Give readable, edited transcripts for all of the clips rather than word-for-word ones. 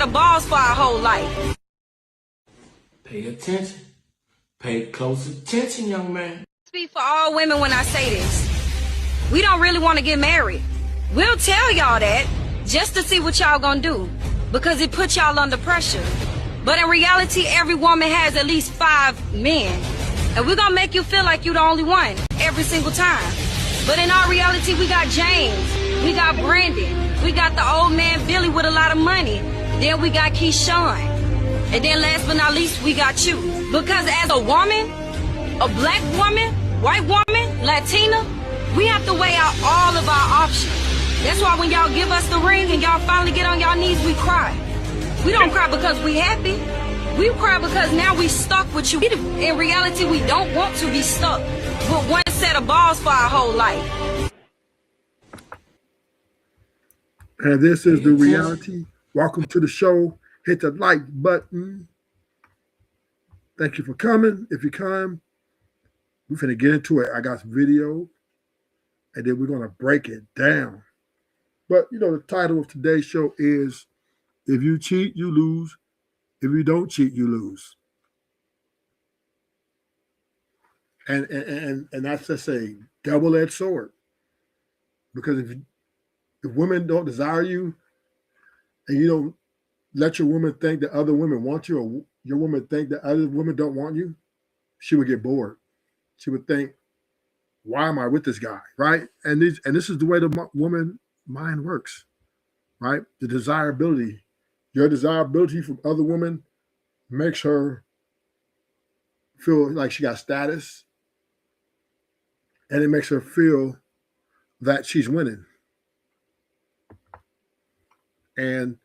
set of balls for our whole life. Pay attention. Pay close attention, young man. Speak for all women when I say this. We don't really want to get married. We'll tell y'all that just to see what y'all gonna do, because it puts y'all under pressure. But in reality, every woman has at least 5 men. And we're gonna make you feel like you're the only one every single time. But in our reality, we got James, we got Brandon, we got the old man Billy with a lot of money. Then we got Keyshawn. And then last but not least, we got you. Because as a woman, a black woman, white woman, Latina, we have to weigh out all of our options. That's why when y'all give us the ring and y'all finally get on y'all knees, we cry. We don't cry because we happy. We cry because now we stuck with you. In reality, we don't want to be stuck with one set of balls for our whole life. And this is the reality. Welcome to the show. Hit the like button. Thank you for coming. If you come, we're finna get into it. I got some video, and then we're gonna break it down. But you know, the title of today's show is "If You Cheat, You Lose. If you don't cheat, you lose." And that's just a double-edged sword. Because if women don't desire you, and you don't let your woman think that other women want you, or your woman think that other women don't want you, she would get bored. She would think, "Why am I with this guy?" Right? And this is the way the woman mind works, right? The desirability, your desirability from other women makes her feel like she got status, and it makes her feel that she's winning. And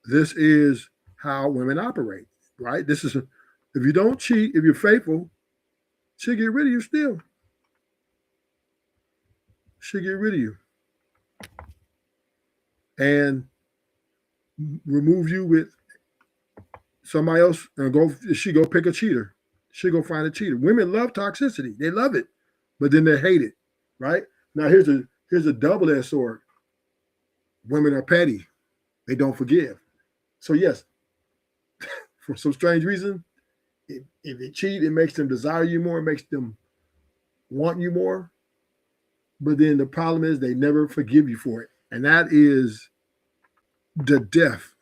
this is how women operate, right? This is, if you don't cheat, if you're faithful, she'll get rid of you still. She'll get rid of you. And remove you with somebody else, and she go pick a cheater. She go find a cheater. Women love toxicity. They love it, but then they hate it, right? Now here's a double-edged sword. Women are petty. They don't forgive. So yes, for some strange reason, if they cheat, it makes them desire you more. It makes them want you more. But then the problem is they never forgive you for it. And that is the death.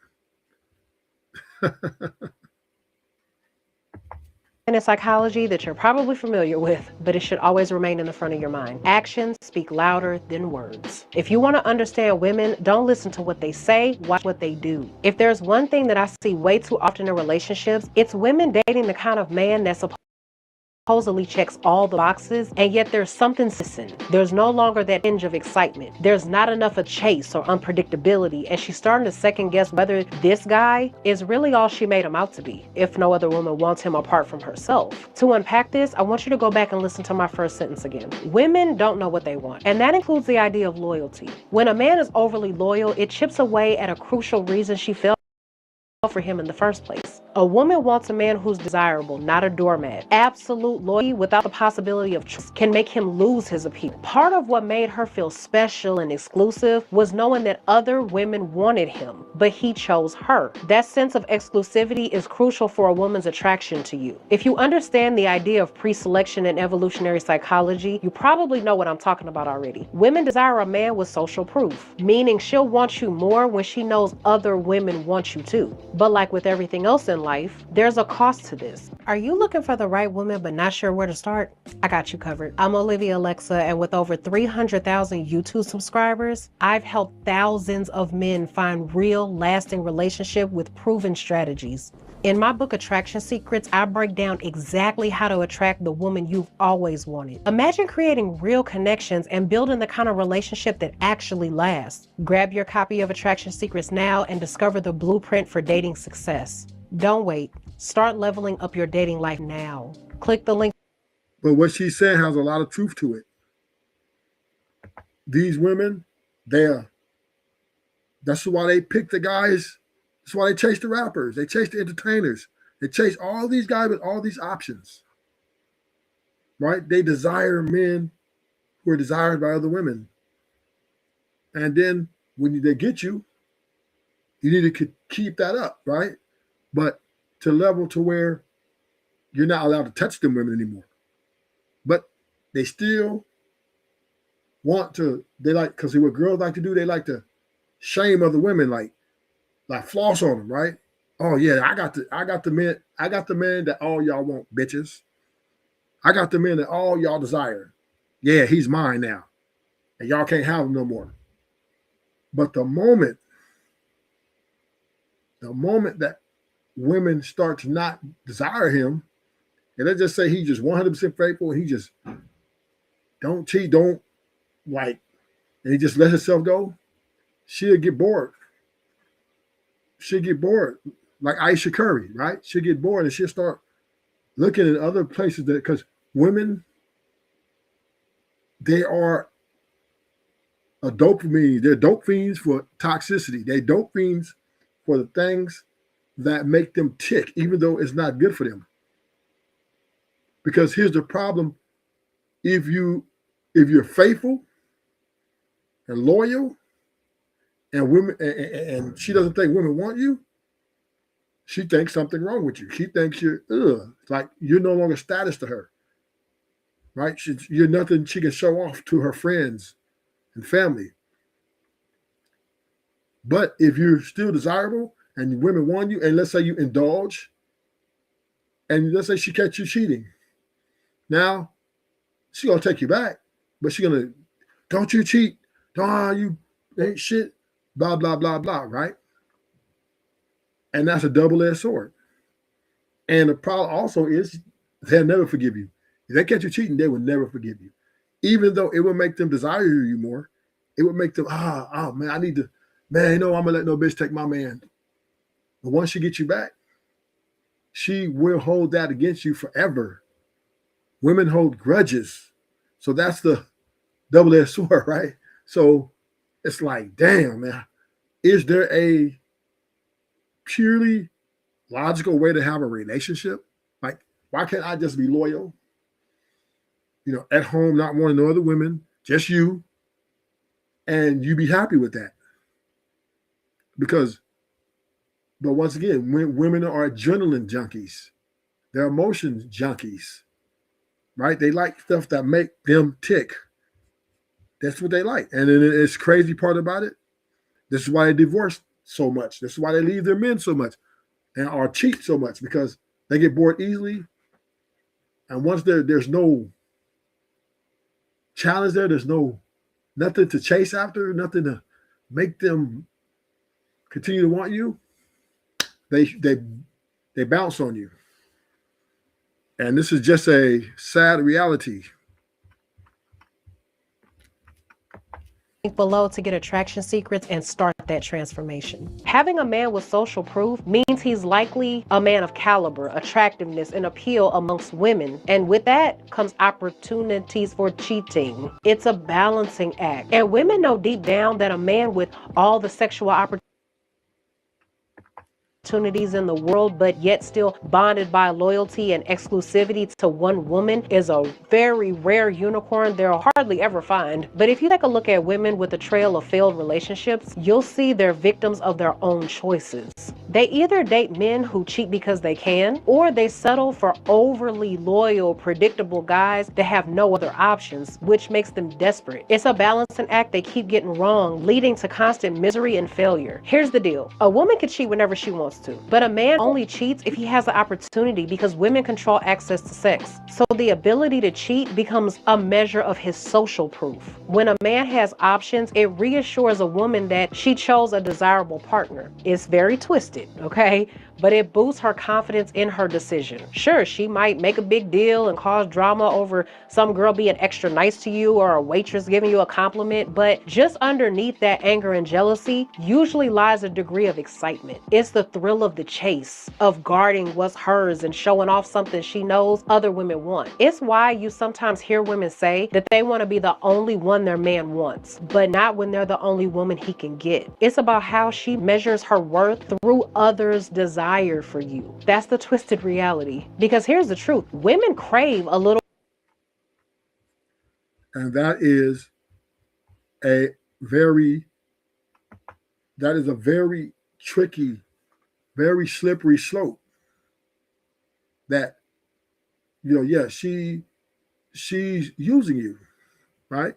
And a psychology that you're probably familiar with, but it should always remain in the front of your mind. Actions speak louder than words. If you want to understand women, don't listen to what they say, watch what they do. If there's one thing that I see way too often in relationships, it's women dating the kind of man that's supposedly checks all the boxes, and yet there's something missing. There's no longer that tinge of excitement. There's not enough of chase or unpredictability, and she's starting to second guess whether this guy is really all she made him out to be, if no other woman wants him apart from herself. To unpack this, I want you to go back and listen to my first sentence again. Women don't know what they want, and that includes the idea of loyalty. When a man is overly loyal, it chips away at a crucial reason she fell for him in the first place. A woman wants a man who's desirable, not a doormat. Absolute loyalty without the possibility of trust can make him lose his appeal. Part of what made her feel special and exclusive was knowing that other women wanted him, but he chose her. That sense of exclusivity is crucial for a woman's attraction to you. If you understand the idea of pre-selection and evolutionary psychology, you probably know what I'm talking about already. Women desire a man with social proof, meaning she'll want you more when she knows other women want you too. But like with everything else in life, there's a cost to this. Are you looking for the right woman but not sure where to start? I got you covered. I'm Olivia Alexa, and with over 300,000 YouTube subscribers, I've helped thousands of men find real, lasting relationship with proven strategies. In my book, Attraction Secrets, I break down exactly how to attract the woman you've always wanted. Imagine creating real connections and building the kind of relationship that actually lasts. Grab your copy of Attraction Secrets now and discover the blueprint for dating success. Don't wait. Start leveling up your dating life now. Click the link. But what she's saying has a lot of truth to it. These women, that's why they pick the guys. That's why they chase the rappers. They chase the entertainers. They chase all these guys with all these options. Right? They desire men who are desired by other women. And then when they get you, You need to keep that up, right? But to level to where you're not allowed to touch them women anymore. But they still want to, they like, because what girls like to do, they like to shame other women, like floss on them, right? Oh yeah, I got the man that all y'all want, bitches. I got the man that all y'all desire. Yeah, he's mine now. And y'all can't have him no more. But the moment that women start to not desire him, and let's just say he's just 100% faithful, and he just don't cheat, don't like, and he just lets himself go, she'll get bored. She'll get bored, like Aisha Curry, right? She'll get bored and she'll start looking at other places that, because women, they are a dopamine. They're dope fiends for toxicity. They're dope fiends for the things that make them tick, even though it's not good for them. Because here's the problem: if you're faithful and loyal, and women, and she doesn't think women want you, she thinks something wrong with you. She thinks you're like you're no longer status to her, right? You're nothing she can show off to her friends and family. But if you're still desirable and women want you, and let's say you indulge, and let's say she catch you cheating, now she's gonna take you back, but she's gonna, don't you cheat, don't you ain't shit, blah blah blah blah, right? And that's a double-edged sword. And the problem also is they'll never forgive you. If they catch you cheating, they will never forgive you. Even though it will make them desire you more, it would make them, oh man, I need to, man, I'm gonna let no bitch take my man. But once she gets you back, she will hold that against you forever. Women hold grudges. So that's the double-edged sword, right? So it's like, damn, man, is there a purely logical way to have a relationship? Like, why can't I just be loyal? At home, not wanting no other women, just you, and you be happy with that. But once again, women are adrenaline junkies. They're emotion junkies, right? They like stuff that make them tick. That's what they like. And then it's crazy part about it. This is why they divorce so much. This is why they leave their men so much and are cheat so much, because they get bored easily. And once there's no challenge there's nothing to chase after, nothing to make them continue to want you, they bounce on you. And this is just a sad reality. Below to get attraction secrets and start that transformation. Having a man with social proof means he's likely a man of caliber, attractiveness, and appeal amongst women. And with that comes opportunities for cheating. It's a balancing act. And women know deep down that a man with all the sexual opportunities in the world, but yet still bonded by loyalty and exclusivity to one woman, is a very rare unicorn they'll hardly ever find. But if you take a look at women with a trail of failed relationships, you'll see they're victims of their own choices. They either date men who cheat because they can, or they settle for overly loyal, predictable guys that have no other options, which makes them desperate. It's a balancing act they keep getting wrong, leading to constant misery and failure. Here's the deal. A woman can cheat whenever she wants to, but a man only cheats if he has the opportunity, because women control access to sex. So the ability to cheat becomes a measure of his social proof. When a man has options, it reassures a woman that she chose a desirable partner. It's very twisted, okay? But it boosts her confidence in her decision. Sure, she might make a big deal and cause drama over some girl being extra nice to you or a waitress giving you a compliment, but just underneath that anger and jealousy usually lies a degree of excitement. It's the thrill of the chase, of guarding what's hers and showing off something she knows other women want. It's why you sometimes hear women say that they want to be the only one their man wants, but not when they're the only woman he can get. It's about how she measures her worth through others' desire for you. That's the twisted reality. Because here's the truth. Women crave a little. And that is a very tricky, very slippery slope that, yeah, she's using you, right?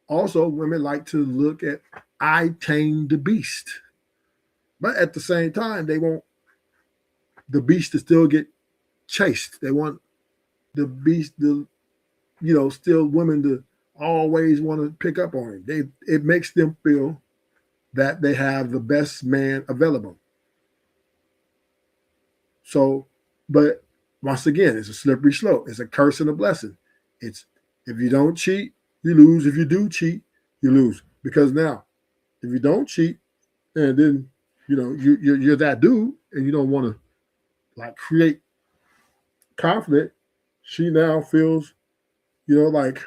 Also, women like to look at I tame the beast. But at the same time, they want the beast to still get chased. They want the beast to, still women to always want to pick up on it. It makes them feel that they have the best man available. So, but once again, it's a slippery slope. It's a curse and a blessing. It's if you don't cheat, you lose. If you do cheat, you lose. Because now, if you don't cheat, and then you're that dude, and you don't want to like create conflict, she now feels, like,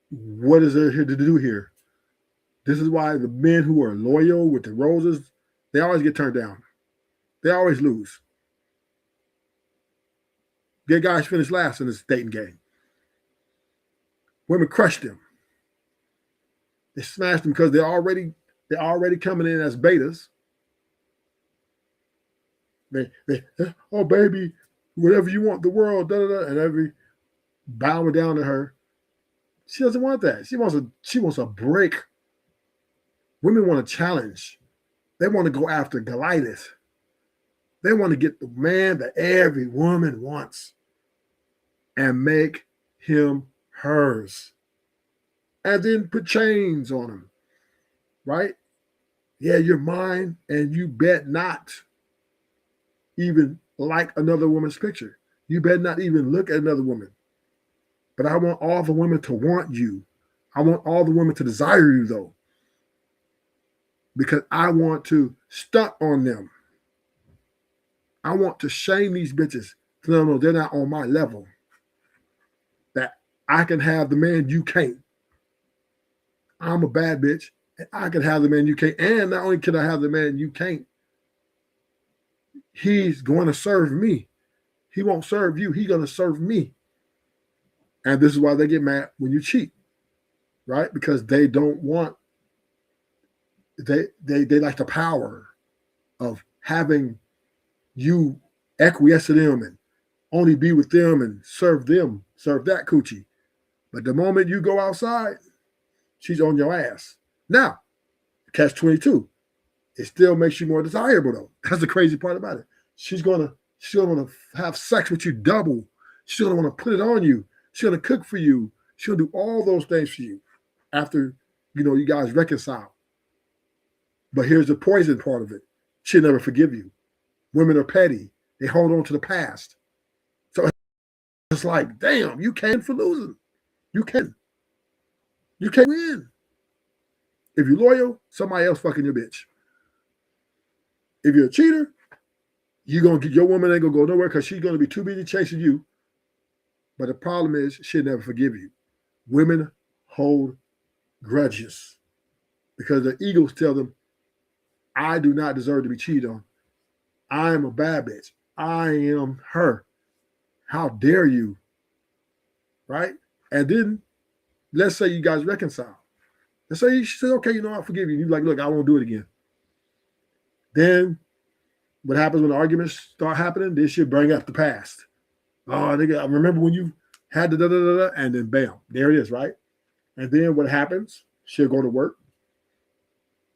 what is there here to do here? This is why the men who are loyal with the roses, they always get turned down. They always lose. Gay guys finish last in this dating game. Women crush them. They smash them because they're already coming in as betas. They oh baby, whatever you want, the world, da da da, and every bowing down to her. She doesn't want that. She wants a break. Women want a challenge. They want to go after Goliath. They want to get the man that every woman wants and make him hers. And then put chains on him, right? Yeah, you're mine, and you bet not even like another woman's picture. You better not even look at another woman. But I want all the women to want you. I want all the women to desire you, though. Because I want to stunt on them. I want to shame these bitches. No, they're not on my level. That I can have the man you can't. I'm a bad bitch, and I can have the man you can't. And not only can I have the man you can't, he's going to serve me. He won't serve you. He's going to serve me. And this is why they get mad when you cheat, right? Because they don't want, they like the power of having you acquiesce to them and only be with them and serve that coochie. But the moment you go outside, she's on your ass. Now, catch 22. It still makes you more desirable, though. That's the crazy part about it. She's gonna want to have sex with you double. She's gonna want to put it on you. She's gonna cook for you. She'll do all those things for you after you guys reconcile. But here's the poison part of it. She'll never forgive you. Women are petty. They hold on to the past. So it's like, damn, you came for losing. You can't win. If you're loyal, somebody else fucking your bitch. If you're a cheater, your woman ain't gonna go nowhere because she's gonna be too busy chasing you. But the problem is she'll never forgive you. Women hold grudges because their egos tell them, I do not deserve to be cheated on. I am a bad bitch. I am her. How dare you? Right? And then let's say you guys reconcile. Let's say she says, okay, I forgive you. You're like, look, I won't do it again. Then what happens when the arguments start happening? Then she'll bring up the past. Oh, nigga, I remember when you had the da-da-da-da, and then bam, there it is, right? And then what happens? She'll go to work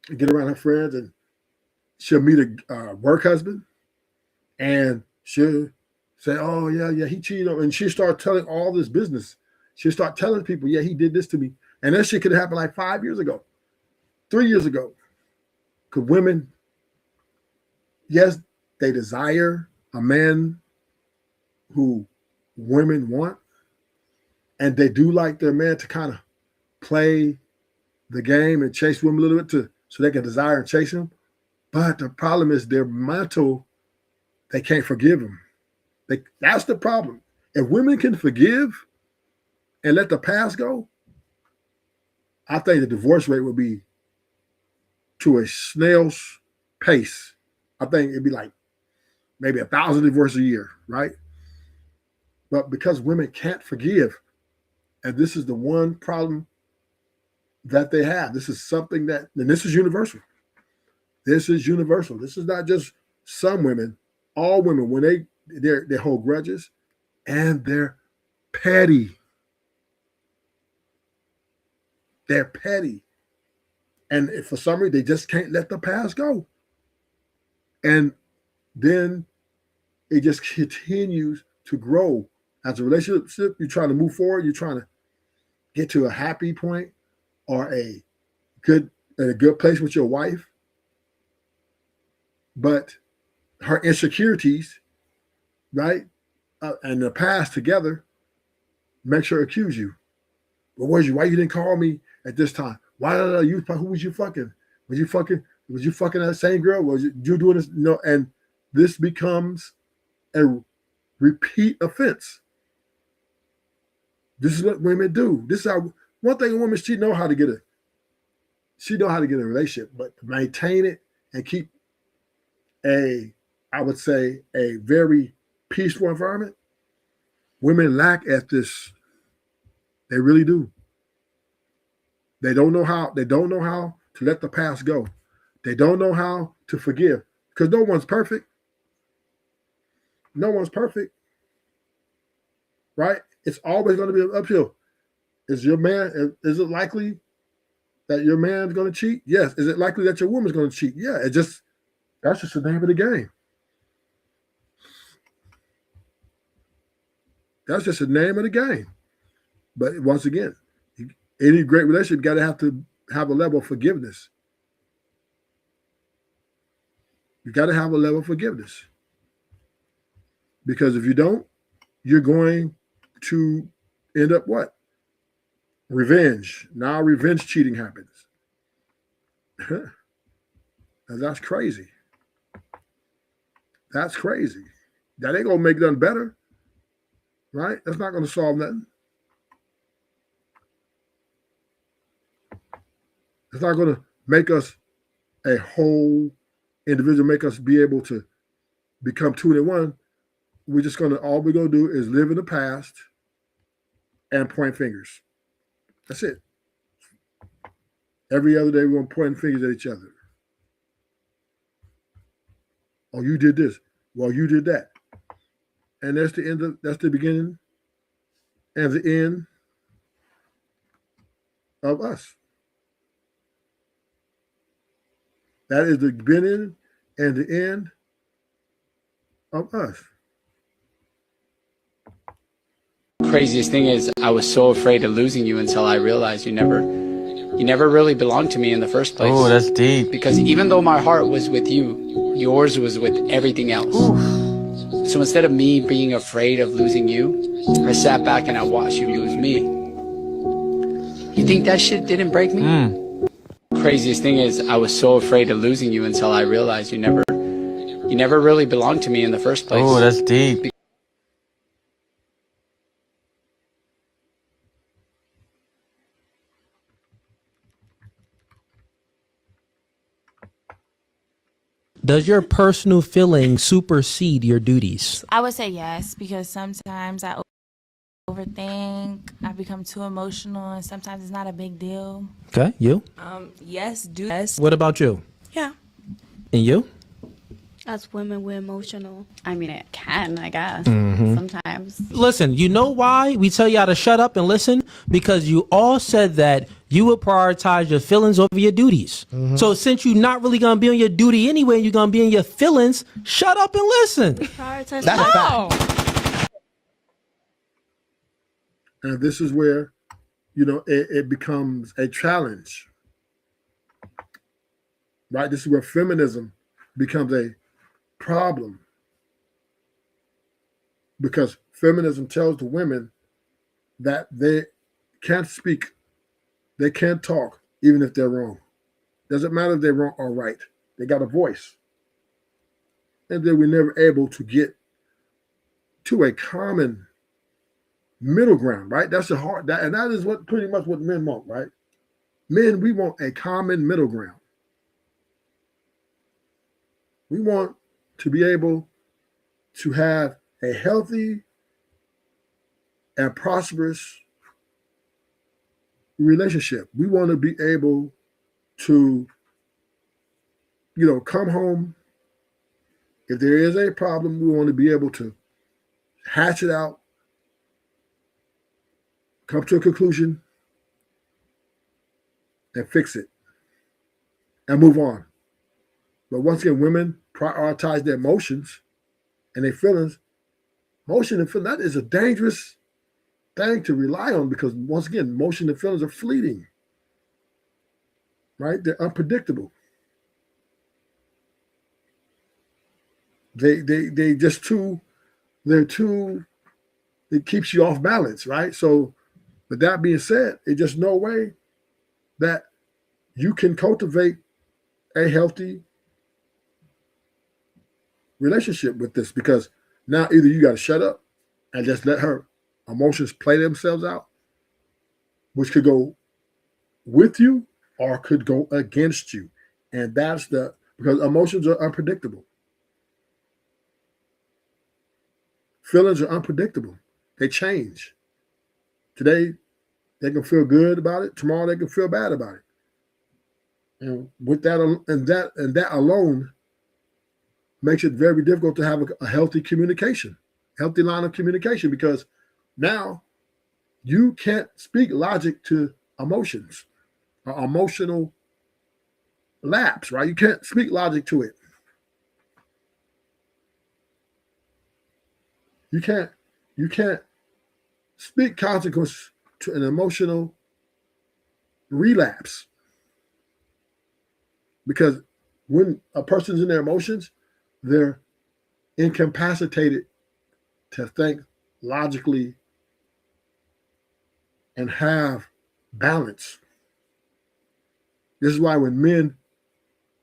and get around her friends, and she'll meet a work husband, and she'll say, oh, yeah, he cheated on me. And she'll start telling all this business. She'll start telling people, yeah, he did this to me. And that shit could have happened like 5 years ago, 3 years ago. Because women, yes, they desire a man who women want, and they do like their man to kind of play the game and chase women a little bit so they can desire and chase him. But the problem is their mental, they can't forgive him. That's the problem. If women can forgive and let the past go, I think the divorce rate would be to a snail's pace. I think it'd be like maybe 1,000 divorces a year, right? But because women can't forgive, and this is the one problem that they have, this is something that, and this is universal. This is universal. This is not just some women. All women, when they hold grudges and they're petty. They're petty. And if for some reason they just can't let the past go. And then it just continues to grow. As a relationship, you're trying to move forward, you're trying to get to a happy point or a good place with your wife. But her insecurities, right, and the past together makes her accuse you. Well, why you didn't call me at this time? Why you? Who was you fucking? Was you fucking that same girl? Was you doing this? No, and this becomes a repeat offense. This is what women do. This is how one thing a woman, she know how to get a relationship, but to maintain it and keep I would say a very peaceful environment. Women lack at this. They really do. They don't know how to let the past go. They don't know how to forgive because no one's perfect. No one's perfect. Right? It's always going to be uphill. Is it likely that your man's going to cheat? Yes. Is it likely that your woman's going to cheat? Yeah. That's just the name of the game. That's just the name of the game. But once again, any great relationship got to have a level of forgiveness. You got to have a level of forgiveness. Because if you don't, you're going to end up what? Revenge. Now revenge cheating happens. Now that's crazy. That's crazy. That ain't going to make nothing better. Right? That's not going to solve nothing. It's not going to make us a whole individual, make us be able to become two in one. All we're going to do is live in the past and point fingers. That's it. Every other day, we're going to point fingers at each other. Oh, you did this. Well, you did that. And that's the beginning and the end of us. That is the beginning and the end of us. Craziest thing is I was so afraid of losing you until I realized you never really belonged to me in the first place. Oh, that's deep. Because even though my heart was with you, yours was with everything else. Oof. So instead of me being afraid of losing you, I sat back and I watched you lose me. You think that shit didn't break me? Craziest thing is I was so afraid of losing you until I realized you never really belonged to me in the first place. Oh, that's deep. Does your personal feelings supersede your duties? I would say yes, because sometimes I overthink, I become too emotional, and sometimes it's not a big deal. Okay, you? Yes. What about you? Yeah. And you? As women, we're emotional. I mean, it can, I guess, sometimes. Listen, you know why we tell y'all to shut up and listen? Because you all said that you would prioritize your feelings over your duties. So since you're not really going to be on your duty anyway, you're going to be in your feelings, shut up and listen. Prioritize. That's a fact. And this is where, it becomes a challenge. Right? This is where feminism becomes a problem. Because feminism tells the women that they can't speak, they can't talk, even if they're wrong. Doesn't matter if they're wrong or right. They got a voice. And then we're never able to get to a common middle ground, right? That's and that is what pretty much what men want, right? Men, we want a common middle ground. We want to be able to have a healthy and prosperous relationship. We want to be able to, come home. If there is a problem, we want to be able to hash it out, come to a conclusion, and fix it, and move on. But once again, women prioritize their emotions and their feelings. Emotion and feeling, that is a dangerous thing to rely on, because once again, emotion and feelings are fleeting, right? They're unpredictable. They just too, it keeps you off balance, right? So with that being said, it's just no way that you can cultivate a healthy relationship with this, because now either you got to shut up and just let her emotions play themselves out, which could go with you or could go against you. And that's because emotions are unpredictable. Feelings are unpredictable. They change. Today, they can feel good about it. Tomorrow, they can feel bad about it. And with that, and that alone makes it very difficult to have a healthy communication, healthy line of communication, because now you can't speak logic to emotions or emotional lapse, right? You can't speak logic to it. You can't speak consequence to an emotional relapse, because when a person's in their emotions, they're incapacitated to think logically and have balance. This is why when men,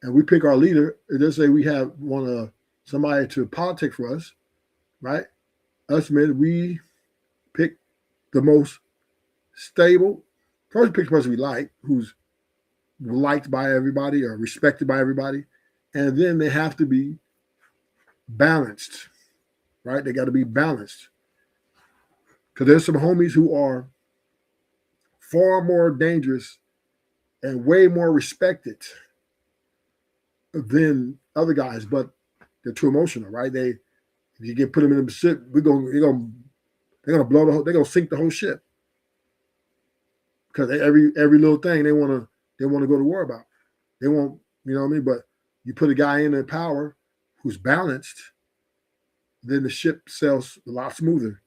and we pick our leader, let's say we want somebody to politic for us, right? Us men, we pick the most stable. First, pick the person we like, who's liked by everybody or respected by everybody, and then they have to be balanced, right? They got to be balanced, because there's some homies who are far more dangerous and way more respected than other guys, but they're too emotional, right? If you put them in the ship, they're gonna blow they're gonna sink the whole ship, because every little thing they want to go to war about. They won't, you know what I mean? But you put a guy in power who's balanced, then the ship sails a lot smoother.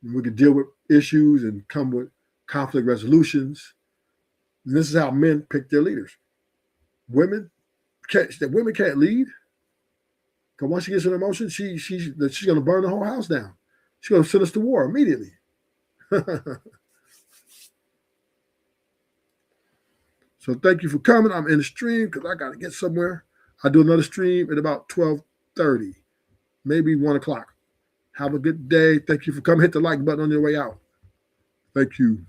And we can deal with issues and come with conflict resolutions. And this is how men pick their leaders. Women can't lead, because once she gets an emotion, she's going to burn the whole house down. She's going to send us to war immediately. So thank you for coming. I'm in the stream because I got to get somewhere. I'll do another stream at about 12:30, maybe 1 o'clock. Have a good day. Thank you for coming. Hit the like button on your way out. Thank you.